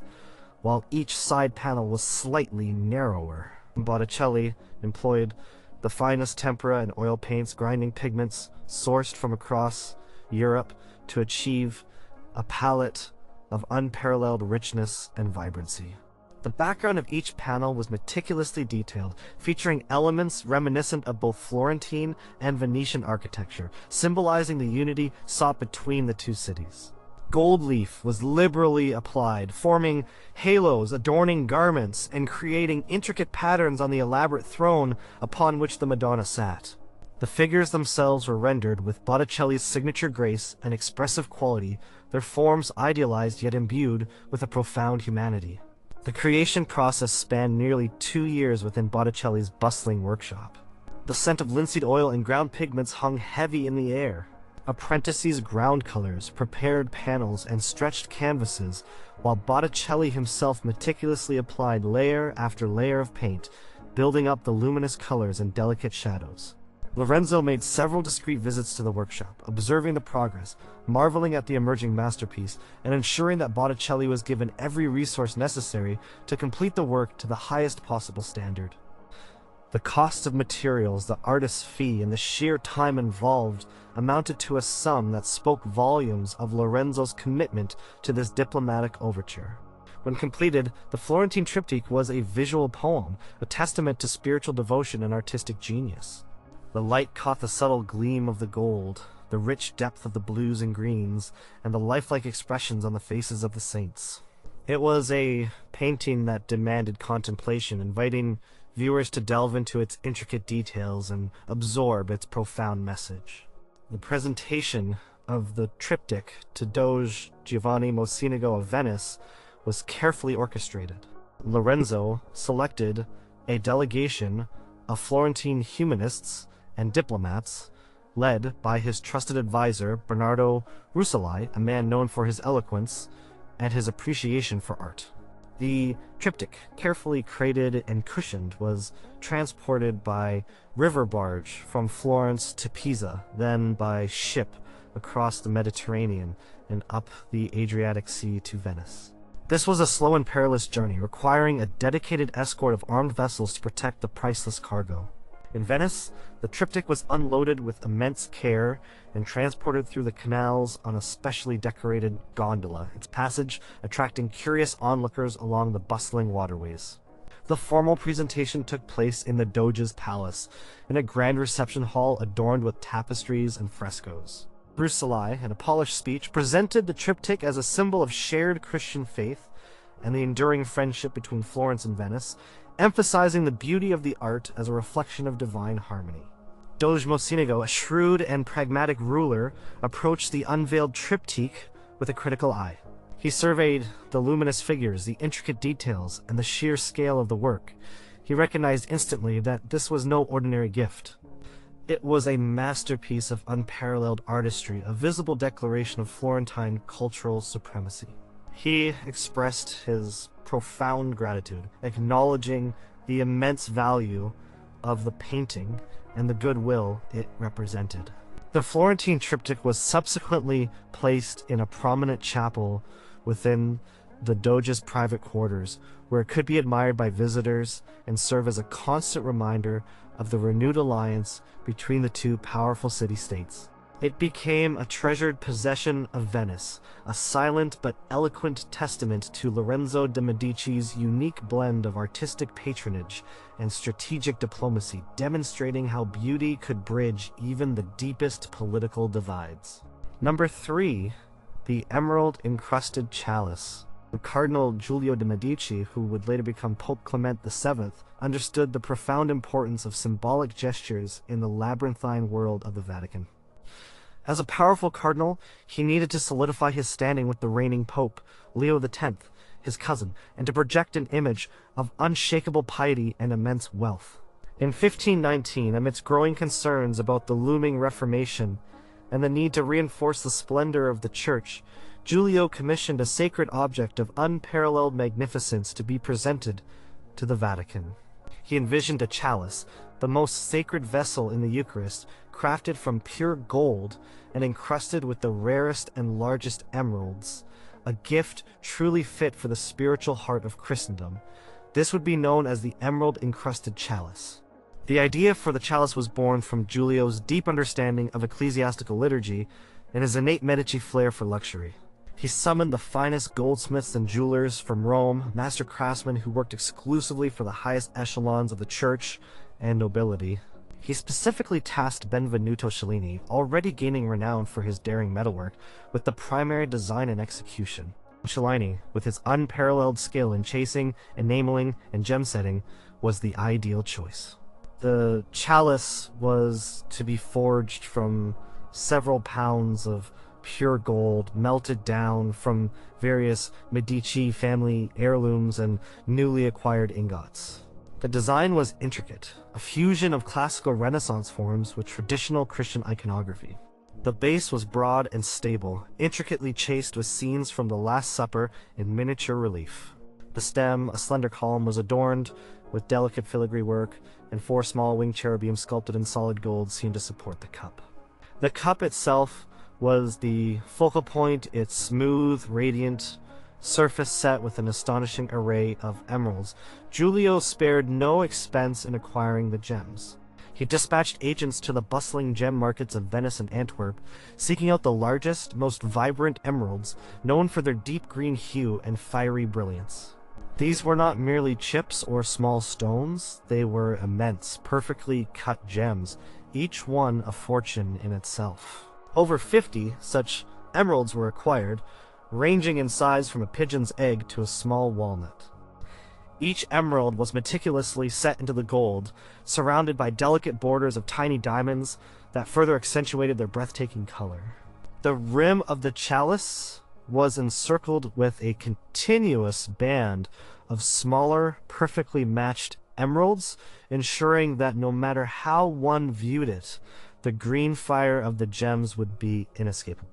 while each side panel was slightly narrower. Botticelli employed the finest tempera and oil paints, grinding pigments sourced from across Europe to achieve a palette of unparalleled richness and vibrancy. The background of each panel was meticulously detailed, featuring elements reminiscent of both Florentine and Venetian architecture, symbolizing the unity sought between the two cities. Gold leaf was liberally applied, forming halos, adorning garments, and creating intricate patterns on the elaborate throne upon which the Madonna sat. The figures themselves were rendered with Botticelli's signature grace and expressive quality, their forms idealized yet imbued with a profound humanity. The creation process spanned nearly 2 years within Botticelli's bustling workshop. The scent of linseed oil and ground pigments hung heavy in the air. Apprentices ground colors, prepared panels, and stretched canvases, while Botticelli himself meticulously applied layer after layer of paint, building up the luminous colors and delicate shadows. Lorenzo made several discreet visits to the workshop, observing the progress, marveling at the emerging masterpiece, and ensuring that Botticelli was given every resource necessary to complete the work to the highest possible standard. The cost of materials, the artist's fee, and the sheer time involved amounted to a sum that spoke volumes of Lorenzo's commitment to this diplomatic overture. When completed, the Florentine triptych was a visual poem, a testament to spiritual devotion and artistic genius. The light caught the subtle gleam of the gold, the rich depth of the blues and greens, and the lifelike expressions on the faces of the saints. It was a painting that demanded contemplation, inviting viewers to delve into its intricate details and absorb its profound message. The presentation of the triptych to Doge Giovanni Mocenigo of Venice was carefully orchestrated. Lorenzo selected a delegation of Florentine humanists and diplomats, led by his trusted advisor Bernardo Rucellai, a man known for his eloquence and his appreciation for art. The triptych, carefully crated and cushioned, was transported by river barge from Florence to Pisa, then by ship across the Mediterranean and up the Adriatic Sea to Venice. This was a slow and perilous journey, requiring a dedicated escort of armed vessels to protect the priceless cargo. In Venice, the triptych was unloaded with immense care and transported through the canals on a specially decorated gondola, its passage attracting curious onlookers along the bustling waterways. The formal presentation took place in the Doge's palace, in a grand reception hall adorned with tapestries and frescoes. Rucellai, in a polished speech, presented the triptych as a symbol of shared Christian faith and the enduring friendship between Florence and Venice, emphasizing the beauty of the art as a reflection of divine harmony. Doge Mocenigo, a shrewd and pragmatic ruler, approached the unveiled triptych with a critical eye. He surveyed the luminous figures, the intricate details, and the sheer scale of the work. He recognized instantly that this was no ordinary gift. It was a masterpiece of unparalleled artistry, a visible declaration of Florentine cultural supremacy. He expressed his profound gratitude, acknowledging the immense value of the painting and the goodwill it represented. The Florentine triptych was subsequently placed in a prominent chapel within the Doge's private quarters, where it could be admired by visitors and serve as a constant reminder of the renewed alliance between the two powerful city-states. It became a treasured possession of Venice, a silent but eloquent testament to Lorenzo de' Medici's unique blend of artistic patronage and strategic diplomacy, demonstrating how beauty could bridge even the deepest political divides. Number 3, the emerald-encrusted chalice. Cardinal Giulio de' Medici, who would later become Pope Clement VII, understood the profound importance of symbolic gestures in the labyrinthine world of the Vatican. As a powerful cardinal, he needed to solidify his standing with the reigning Pope, Leo X, his cousin, and to project an image of unshakable piety and immense wealth. In 1519, amidst growing concerns about the looming Reformation and the need to reinforce the splendor of the Church, Giulio commissioned a sacred object of unparalleled magnificence to be presented to the Vatican. He envisioned a chalice, the most sacred vessel in the Eucharist, crafted from pure gold and encrusted with the rarest and largest emeralds, a gift truly fit for the spiritual heart of Christendom. This would be known as the emerald-encrusted chalice. The idea for the chalice was born from Giulio's deep understanding of ecclesiastical liturgy and his innate Medici flair for luxury. He summoned the finest goldsmiths and jewelers from Rome, master craftsmen who worked exclusively for the highest echelons of the church and nobility. He specifically tasked Benvenuto Cellini, already gaining renown for his daring metalwork, with the primary design and execution. Cellini, with his unparalleled skill in chasing, enameling, and gem setting, was the ideal choice. The chalice was to be forged from several pounds of pure gold, melted down from various Medici family heirlooms and newly acquired ingots. The design was intricate, a fusion of classical Renaissance forms with traditional Christian iconography. The base was broad and stable, intricately chased with scenes from the Last Supper in miniature relief. The stem, a slender column, was adorned with delicate filigree work, and 4 small winged cherubims sculpted in solid gold seemed to support the cup. The cup itself was the focal point, its smooth, radiant surface set with an astonishing array of emeralds. Giulio spared no expense in acquiring the gems. He dispatched agents to the bustling gem markets of Venice and Antwerp, seeking out the largest, most vibrant emeralds, known for their deep green hue and fiery brilliance. These were not merely chips or small stones, they were immense, perfectly cut gems, each one a fortune in itself. Over 50 such emeralds were acquired, ranging in size from a pigeon's egg to a small walnut. Each emerald was meticulously set into the gold, surrounded by delicate borders of tiny diamonds that further accentuated their breathtaking color. The rim of the chalice was encircled with a continuous band of smaller, perfectly matched emeralds, ensuring that no matter how one viewed it, the green fire of the gems would be inescapable.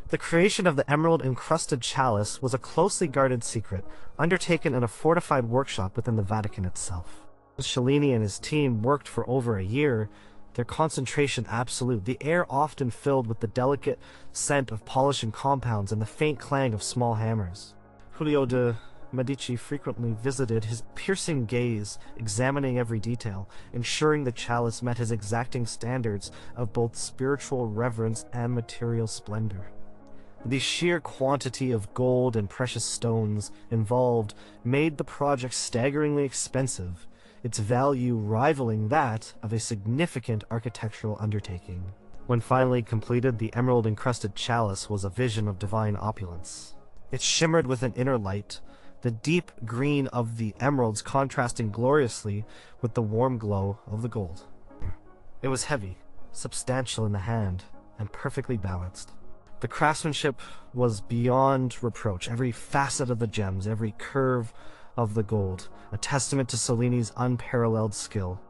The creation of the emerald-encrusted chalice was a closely guarded secret, undertaken in a fortified workshop within the Vatican itself. Cellini and his team worked for over a year, their concentration absolute, the air often filled with the delicate scent of polishing compounds and the faint clang of small hammers. Julio de Medici frequently visited, his piercing gaze examining every detail, ensuring the chalice met his exacting standards of both spiritual reverence and material splendor. The sheer quantity of gold and precious stones involved made the project staggeringly expensive, its value rivaling that of a significant architectural undertaking. When finally completed, the emerald-encrusted chalice was a vision of divine opulence. It shimmered with an inner light, the deep green of the emeralds contrasting gloriously with the warm glow of the gold. It was heavy, substantial in the hand, and perfectly balanced. The craftsmanship was beyond reproach, every facet of the gems, every curve of the gold, a testament to Cellini's unparalleled skill.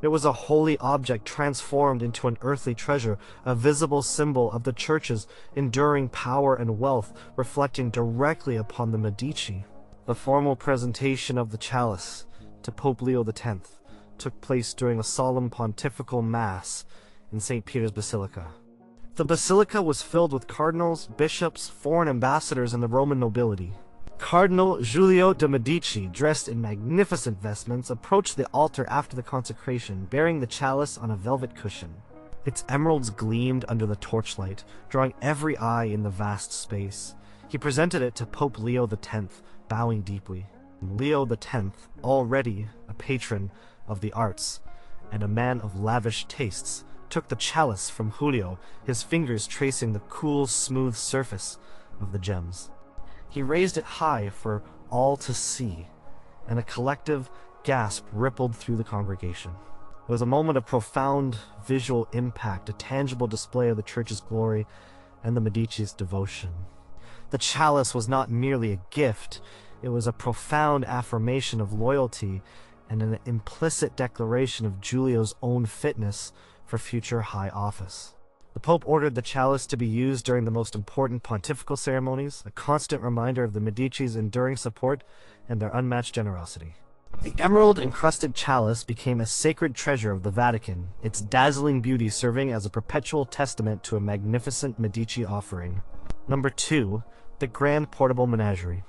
It was a holy object transformed into an earthly treasure, a visible symbol of the Church's enduring power and wealth, reflecting directly upon the Medici. The formal presentation of the chalice to Pope Leo X took place during a solemn pontifical mass in St. Peter's Basilica. The basilica was filled with cardinals, bishops, foreign ambassadors, and the Roman nobility. Cardinal Giulio de' Medici, dressed in magnificent vestments, approached the altar after the consecration, bearing the chalice on a velvet cushion. Its emeralds gleamed under the torchlight, drawing every eye in the vast space. He presented it to Pope Leo X, bowing deeply. Leo X, already a patron of the arts and a man of lavish tastes, took the chalice from Julio, his fingers tracing the cool, smooth surface of the gems. He raised it high for all to see, and a collective gasp rippled through the congregation. It was a moment of profound visual impact, a tangible display of the Church's glory and the Medici's devotion. The chalice was not merely a gift, it was a profound affirmation of loyalty and an implicit declaration of Giulio's own fitness for future high office. The Pope ordered the chalice to be used during the most important pontifical ceremonies, a constant reminder of the Medici's enduring support and their unmatched generosity. The emerald-encrusted chalice became a sacred treasure of the Vatican, its dazzling beauty serving as a perpetual testament to a magnificent Medici offering. Number 2. The Grand Portable Menagerie.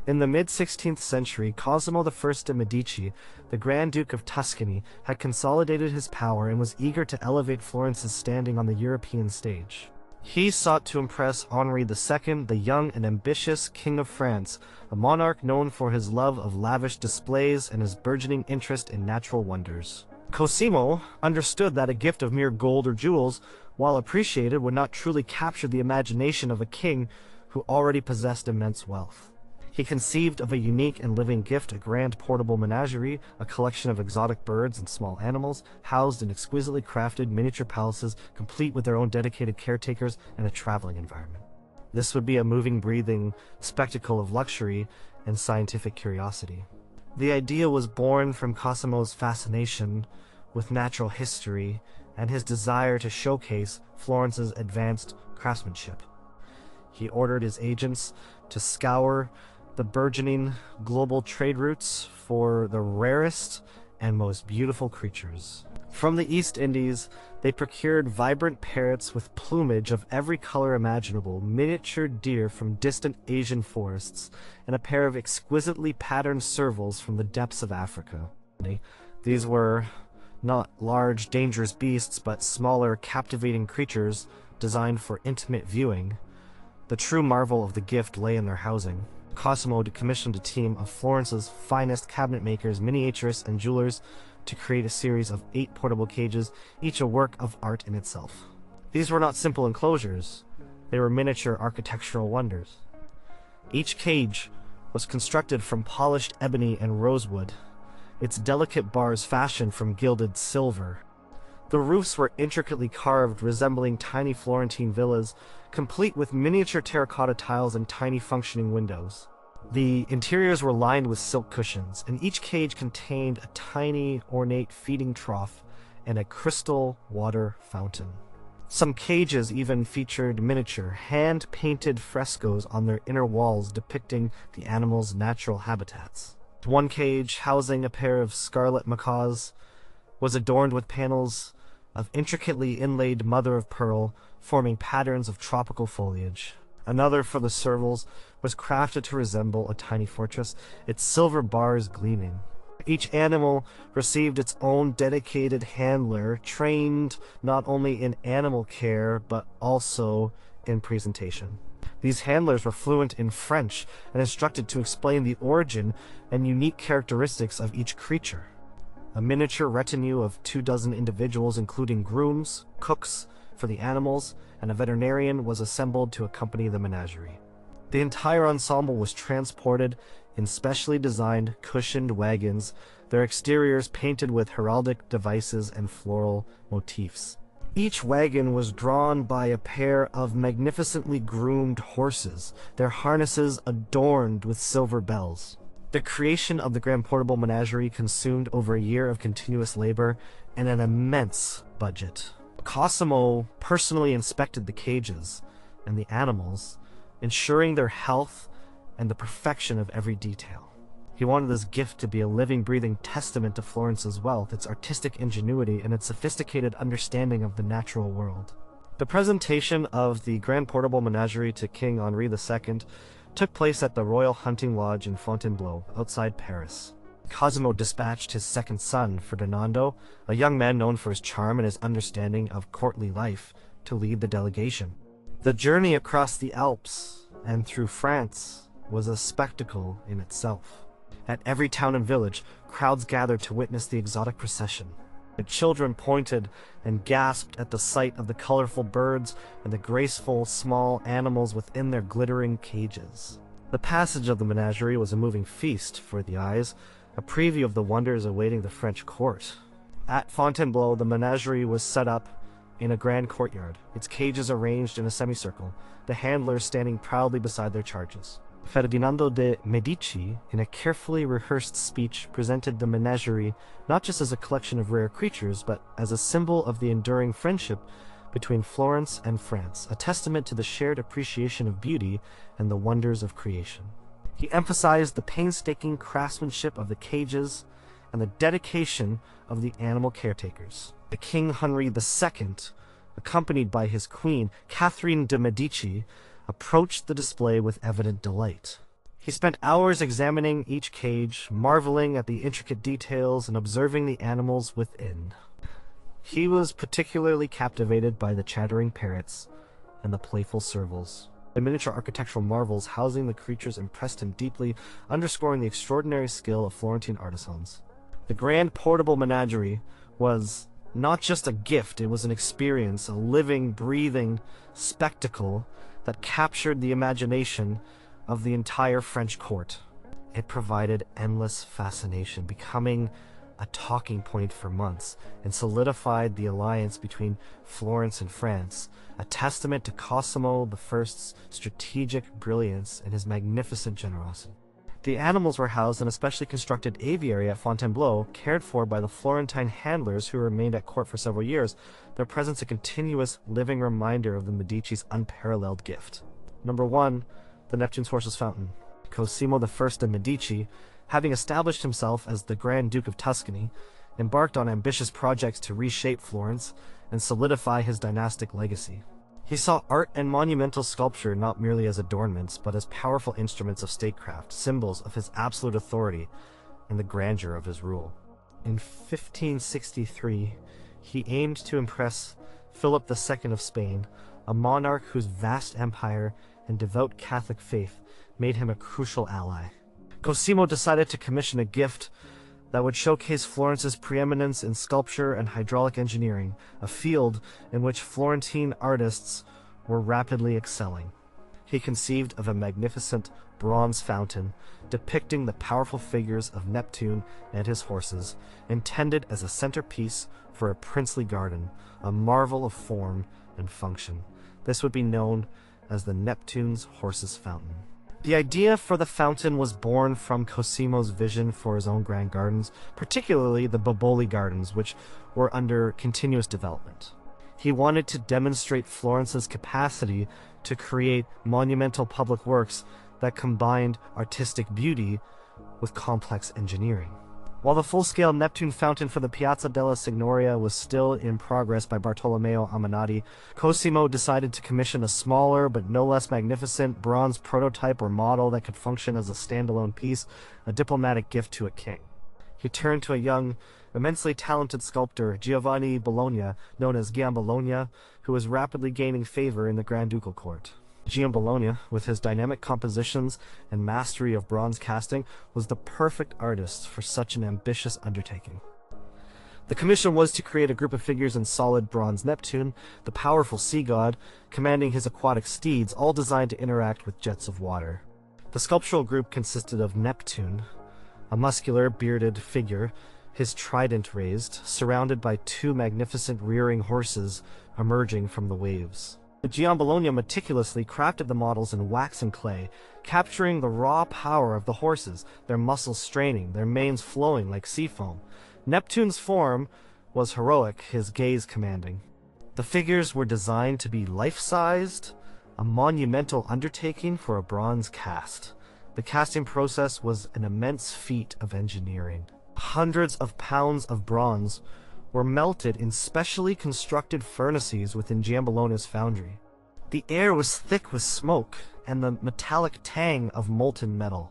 In the mid-16th century, Cosimo I de' Medici, the Grand Duke of Tuscany, had consolidated his power and was eager to elevate Florence's standing on the European stage. He sought to impress Henri II, the young and ambitious King of France, a monarch known for his love of lavish displays and his burgeoning interest in natural wonders. Cosimo understood that a gift of mere gold or jewels, while appreciated, would not truly capture the imagination of a king who already possessed immense wealth. He conceived of a unique and living gift, a grand portable menagerie, a collection of exotic birds and small animals, housed in exquisitely crafted miniature palaces, complete with their own dedicated caretakers and a traveling environment. This would be a moving, breathing spectacle of luxury and scientific curiosity. The idea was born from Cosimo's fascination with natural history and his desire to showcase Florence's advanced craftsmanship. He ordered his agents to scour the burgeoning global trade routes for the rarest and most beautiful creatures. From the East Indies, they procured vibrant parrots with plumage of every color imaginable, miniature deer from distant Asian forests, and a pair of exquisitely patterned servals from the depths of Africa. These were not large, dangerous beasts, but smaller, captivating creatures designed for intimate viewing. The true marvel of the gift lay in their housing. Cosimo commissioned a team of Florence's finest cabinet makers, miniaturists, and jewelers to create a series of 8 portable cages, each a work of art in itself. These were not simple enclosures, they were miniature architectural wonders. Each cage was constructed from polished ebony and rosewood, its delicate bars fashioned from gilded silver. The roofs were intricately carved, resembling tiny Florentine villas, complete with miniature terracotta tiles and tiny functioning windows. The interiors were lined with silk cushions, and each cage contained a tiny, ornate feeding trough and a crystal water fountain. Some cages even featured miniature, hand-painted frescoes on their inner walls depicting the animals' natural habitats. One cage, housing a pair of scarlet macaws, was adorned with panels of intricately inlaid mother-of-pearl, forming patterns of tropical foliage. Another, for the servals, was crafted to resemble a tiny fortress, its silver bars gleaming. Each animal received its own dedicated handler, trained not only in animal care, but also in presentation. These handlers were fluent in French and instructed to explain the origin and unique characteristics of each creature. A miniature retinue of 24 individuals, including grooms, cooks for the animals, and a veterinarian, was assembled to accompany the menagerie. The entire ensemble was transported in specially designed, cushioned wagons, their exteriors painted with heraldic devices and floral motifs. Each wagon was drawn by a pair of magnificently groomed horses, their harnesses adorned with silver bells. The creation of the Grand Portable Menagerie consumed over a year of continuous labor and an immense budget. Cosimo personally inspected the cages and the animals, ensuring their health and the perfection of every detail. He wanted this gift to be a living, breathing testament to Florence's wealth, its artistic ingenuity, and its sophisticated understanding of the natural world. The presentation of the Grand Portable Menagerie to King Henri II took place at the Royal Hunting Lodge in Fontainebleau, outside Paris. Cosimo dispatched his second son, Ferdinando, a young man known for his charm and his understanding of courtly life, to lead the delegation. The journey across the Alps and through France was a spectacle in itself. At every town and village, crowds gathered to witness the exotic procession. The children pointed and gasped at the sight of the colorful birds and the graceful, small animals within their glittering cages. The passage of the menagerie was a moving feast for the eyes, a preview of the wonders awaiting the French court. At Fontainebleau, the menagerie was set up in a grand courtyard, its cages arranged in a semicircle, the handlers standing proudly beside their charges. Ferdinando de' Medici, in a carefully rehearsed speech, presented the menagerie not just as a collection of rare creatures, but as a symbol of the enduring friendship between Florence and France, a testament to the shared appreciation of beauty and the wonders of creation. He emphasized the painstaking craftsmanship of the cages and the dedication of the animal caretakers. The King Henri II, accompanied by his queen, Catherine de' Medici, approached the display with evident delight. He spent hours examining each cage, marveling at the intricate details and observing the animals within. He was particularly captivated by the chattering parrots and the playful servals. The miniature architectural marvels housing the creatures impressed him deeply, underscoring the extraordinary skill of Florentine artisans. The Grand Portable Menagerie was not just a gift, it was an experience, a living, breathing spectacle that captured the imagination of the entire French court. It provided endless fascination, becoming a talking point for months, and solidified the alliance between Florence and France, a testament to Cosimo I's strategic brilliance and his magnificent generosity. The animals were housed in a specially constructed aviary at Fontainebleau, cared for by the Florentine handlers who remained at court for several years, their presence a continuous living reminder of the Medici's unparalleled gift. Number 1. The Neptune's Horses Fountain. Cosimo I de' Medici, having established himself as the Grand Duke of Tuscany, embarked on ambitious projects to reshape Florence and solidify his dynastic legacy. He saw art and monumental sculpture not merely as adornments, but as powerful instruments of statecraft, symbols of his absolute authority and the grandeur of his rule. In 1563, he aimed to impress Philip II of Spain, a monarch whose vast empire and devout Catholic faith made him a crucial ally. Cosimo decided to commission a gift that would showcase Florence's preeminence in sculpture and hydraulic engineering, a field in which Florentine artists were rapidly excelling. He conceived of a magnificent bronze fountain depicting the powerful figures of Neptune and his horses, intended as a centerpiece for a princely garden, a marvel of form and function. This would be known as the Neptune's Horses Fountain. The idea for the fountain was born from Cosimo's vision for his own grand gardens, particularly the Boboli Gardens, which were under continuous development. He wanted to demonstrate Florence's capacity to create monumental public works that combined artistic beauty with complex engineering. While the full-scale Neptune fountain for the Piazza della Signoria was still in progress by Bartolomeo Ammanati, Cosimo decided to commission a smaller but no less magnificent bronze prototype or model that could function as a standalone piece, a diplomatic gift to a king. He turned to a young, immensely talented sculptor, Giovanni Bologna, known as Giambologna, who was rapidly gaining favor in the Grand Ducal court. Giambologna, with his dynamic compositions and mastery of bronze casting, was the perfect artist for such an ambitious undertaking. The commission was to create a group of figures in solid bronze Neptune, the powerful sea god, commanding his aquatic steeds, all designed to interact with jets of water. The sculptural group consisted of Neptune, a muscular, bearded figure, his trident raised, surrounded by two magnificent rearing horses emerging from the waves. Giambologna meticulously crafted the models in wax and clay, capturing the raw power of the horses, their muscles straining, their manes flowing like sea foam. Neptune's form was heroic, his gaze commanding. The figures were designed to be life-sized, a monumental undertaking for a bronze cast. The casting process was an immense feat of engineering. Hundreds of pounds of bronze were melted in specially constructed furnaces within Giambologna's foundry. The air was thick with smoke and the metallic tang of molten metal.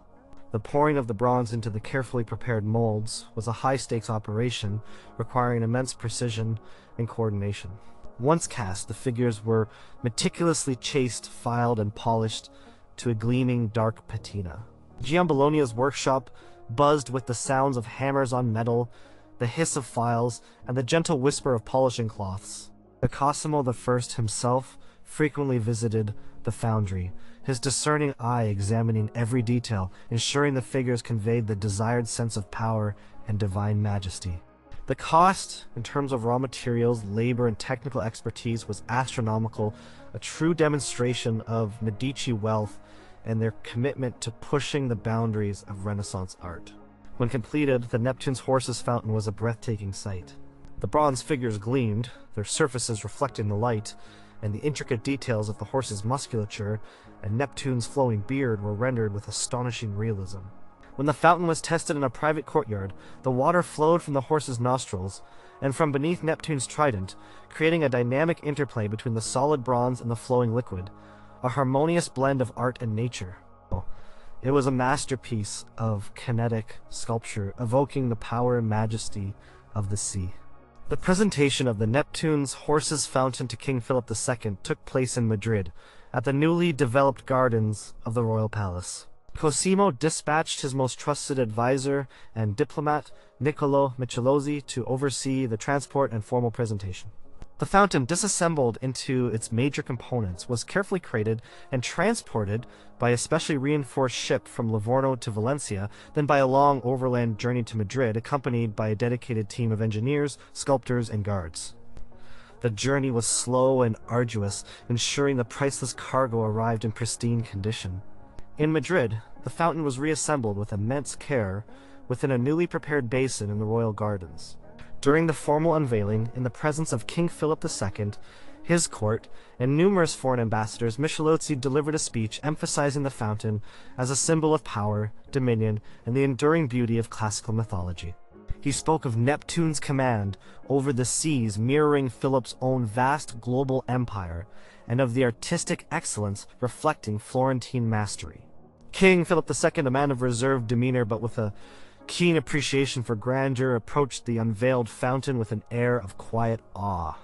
The pouring of the bronze into the carefully prepared molds was a high-stakes operation requiring immense precision and coordination. Once cast, the figures were meticulously chased, filed, and polished to a gleaming dark patina. Giambologna's workshop buzzed with the sounds of hammers on metal, the hiss of files, and the gentle whisper of polishing cloths. Cosimo I himself frequently visited the foundry, his discerning eye examining every detail, ensuring the figures conveyed the desired sense of power and divine majesty. The cost, in terms of raw materials, labor, and technical expertise, was astronomical, a true demonstration of Medici wealth and their commitment to pushing the boundaries of Renaissance art. When completed, the Neptune's Horses Fountain was a breathtaking sight. The bronze figures gleamed, their surfaces reflecting the light, and the intricate details of the horse's musculature and Neptune's flowing beard were rendered with astonishing realism. When the fountain was tested in a private courtyard, the water flowed from the horse's nostrils and from beneath Neptune's trident, creating a dynamic interplay between the solid bronze and the flowing liquid, a harmonious blend of art and nature. It was a masterpiece of kinetic sculpture, evoking the power and majesty of the sea. The presentation of the Neptune's Horses Fountain to King Philip II took place in Madrid, at the newly developed gardens of the royal palace. Cosimo dispatched his most trusted advisor and diplomat, Niccolò Michelozzi, to oversee the transport and formal presentation. The fountain, disassembled into its major components, was carefully crated and transported by a specially reinforced ship from Livorno to Valencia, then by a long overland journey to Madrid, accompanied by a dedicated team of engineers, sculptors, and guards. The journey was slow and arduous, ensuring the priceless cargo arrived in pristine condition. In Madrid, the fountain was reassembled with immense care within a newly prepared basin in the royal gardens. During the formal unveiling, in the presence of King Philip II, his court, and numerous foreign ambassadors, Michelozzi delivered a speech emphasizing the fountain as a symbol of power, dominion, and the enduring beauty of classical mythology. He spoke of Neptune's command over the seas mirroring Philip's own vast global empire, and of the artistic excellence reflecting Florentine mastery. King Philip II, a man of reserved demeanor but with a keen appreciation for grandeur, approached the unveiled fountain with an air of quiet awe.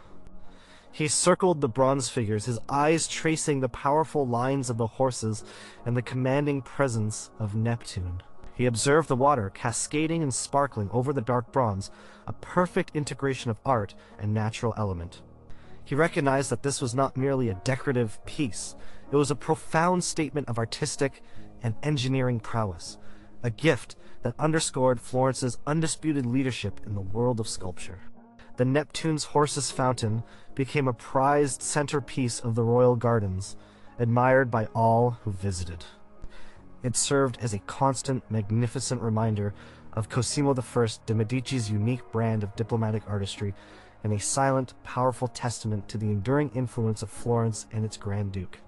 He circled the bronze figures, his eyes tracing the powerful lines of the horses and the commanding presence of Neptune. He observed the water cascading and sparkling over the dark bronze, a perfect integration of art and natural element. He recognized that this was not merely a decorative piece, it was a profound statement of artistic and engineering prowess, a gift that underscored Florence's undisputed leadership in the world of sculpture. The Neptune's Horses Fountain became a prized centerpiece of the royal gardens, admired by all who visited. It served as a constant, magnificent reminder of Cosimo I de' Medici's unique brand of diplomatic artistry, and a silent, powerful testament to the enduring influence of Florence and its Grand Duke.